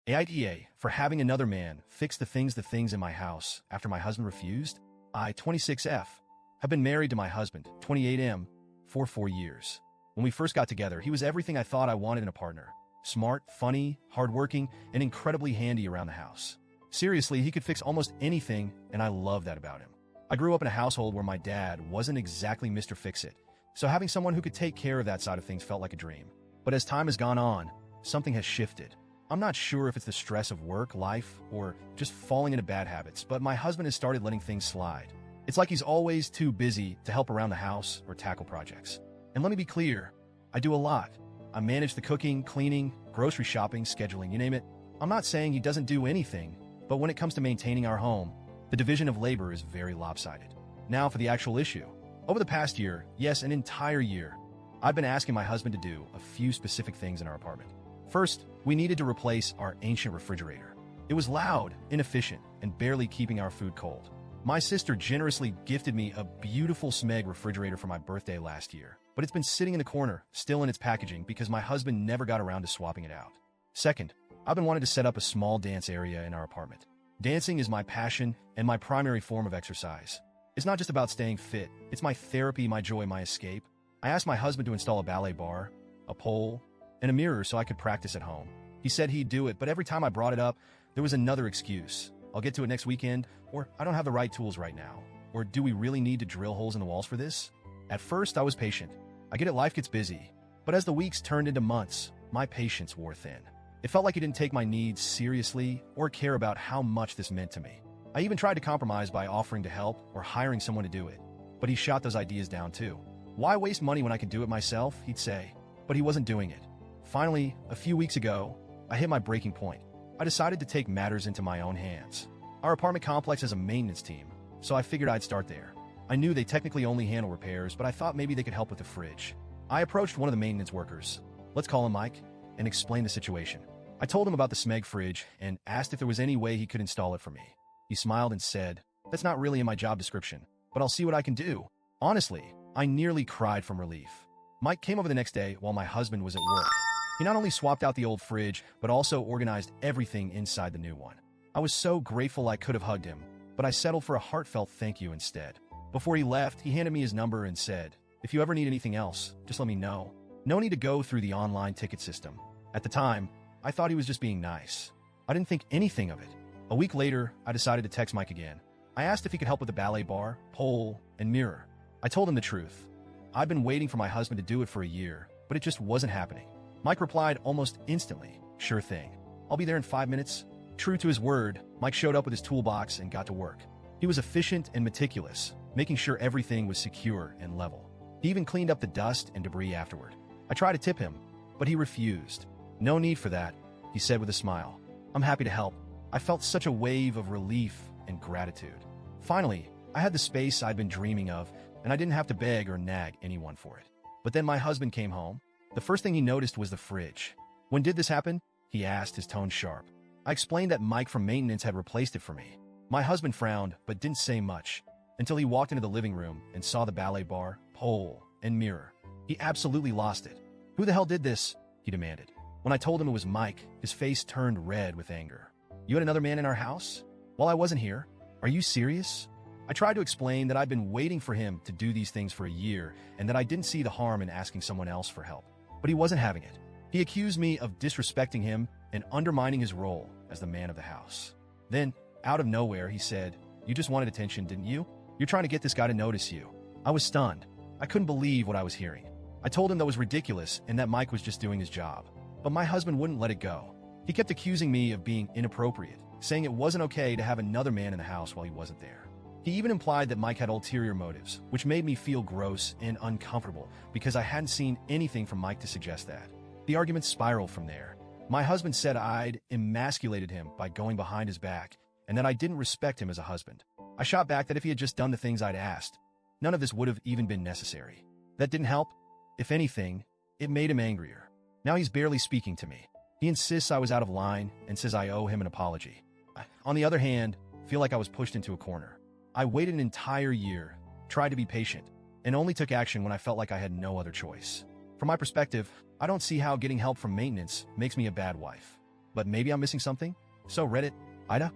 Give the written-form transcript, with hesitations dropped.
AITA for having another man fix the things in my house after my husband refused. I, 26F, have been married to my husband, 28M, for 4 years. When we first got together, he was everything I thought I wanted in a partner. Smart, funny, hardworking, and incredibly handy around the house. Seriously, he could fix almost anything, and I love that about him. I grew up in a household where my dad wasn't exactly Mr. Fix-It, so having someone who could take care of that side of things felt like a dream. But as time has gone on, something has shifted. I'm not sure if it's the stress of work, life, or just falling into bad habits, but my husband has started letting things slide. It's like he's always too busy to help around the house or tackle projects. And let me be clear, I do a lot. I manage the cooking, cleaning, grocery shopping, scheduling, you name it. I'm not saying he doesn't do anything, but when it comes to maintaining our home, the division of labor is very lopsided. Now for the actual issue. Over the past year, yes, an entire year, I've been asking my husband to do a few specific things in our apartment. First, we needed to replace our ancient refrigerator. It was loud, inefficient, and barely keeping our food cold. My sister generously gifted me a beautiful Smeg refrigerator for my birthday last year, but it's been sitting in the corner, still in its packaging, because my husband never got around to swapping it out. Second, I've been wanting to set up a small dance area in our apartment. Dancing is my passion and my primary form of exercise. It's not just about staying fit, it's my therapy, my joy, my escape. I asked my husband to install a ballet bar, a pole, and a mirror so I could practice at home. He said he'd do it, but every time I brought it up, there was another excuse. I'll get to it next weekend, or I don't have the right tools right now, or do we really need to drill holes in the walls for this? At first, I was patient. I get it, life gets busy. But as the weeks turned into months, my patience wore thin. It felt like he didn't take my needs seriously or care about how much this meant to me. I even tried to compromise by offering to help or hiring someone to do it, but he shot those ideas down too. Why waste money when I can do it myself, he'd say, but he wasn't doing it. Finally, a few weeks ago, I hit my breaking point. I decided to take matters into my own hands. Our apartment complex has a maintenance team, so I figured I'd start there. I knew they technically only handle repairs, but I thought maybe they could help with the fridge. I approached one of the maintenance workers, let's call him Mike, and explained the situation. I told him about the Smeg fridge and asked if there was any way he could install it for me. He smiled and said, "That's not really in my job description, but I'll see what I can do." Honestly, I nearly cried from relief. Mike came over the next day while my husband was at work. He not only swapped out the old fridge, but also organized everything inside the new one. I was so grateful I could have hugged him, but I settled for a heartfelt thank you instead. Before he left, he handed me his number and said, "If you ever need anything else, just let me know. No need to go through the online ticket system." At the time, I thought he was just being nice. I didn't think anything of it. A week later, I decided to text Mike again. I asked if he could help with the ballet bar, pole, and mirror. I told him the truth. I'd been waiting for my husband to do it for a year, but it just wasn't happening. Mike replied almost instantly, "Sure thing. I'll be there in 5 minutes." True to his word, Mike showed up with his toolbox and got to work. He was efficient and meticulous, making sure everything was secure and level. He even cleaned up the dust and debris afterward. I tried to tip him, but he refused. "No need for that," he said with a smile. "I'm happy to help." I felt such a wave of relief and gratitude. Finally, I had the space I'd been dreaming of, and I didn't have to beg or nag anyone for it. But then my husband came home. The first thing he noticed was the fridge. "When did this happen?" he asked, his tone sharp. I explained that Mike from maintenance had replaced it for me. My husband frowned, but didn't say much, until he walked into the living room and saw the ballet bar, pole, and mirror. He absolutely lost it. "Who the hell did this?" he demanded. When I told him it was Mike, his face turned red with anger. "You had another man in our house? While I wasn't here? Are you serious?" I tried to explain that I'd been waiting for him to do these things for a year and that I didn't see the harm in asking someone else for help. But he wasn't having it. He accused me of disrespecting him and undermining his role as the man of the house. Then, out of nowhere, he said, "You just wanted attention, didn't you? You're trying to get this guy to notice you." I was stunned. I couldn't believe what I was hearing. I told him that was ridiculous and that Mike was just doing his job. But my husband wouldn't let it go. He kept accusing me of being inappropriate, saying it wasn't okay to have another man in the house while he wasn't there. He even implied that Mike had ulterior motives, which made me feel gross and uncomfortable because I hadn't seen anything from Mike to suggest that. The argument spiraled from there. My husband said I'd emasculated him by going behind his back and that I didn't respect him as a husband. I shot back that if he had just done the things I'd asked, none of this would have even been necessary. That didn't help. If anything, it made him angrier. Now he's barely speaking to me. He insists I was out of line and says I owe him an apology. I, on the other hand, feel like I was pushed into a corner. I waited an entire year, tried to be patient, and only took action when I felt like I had no other choice. From my perspective, I don't see how getting help from maintenance makes me a bad wife. But maybe I'm missing something? So Reddit, AITA,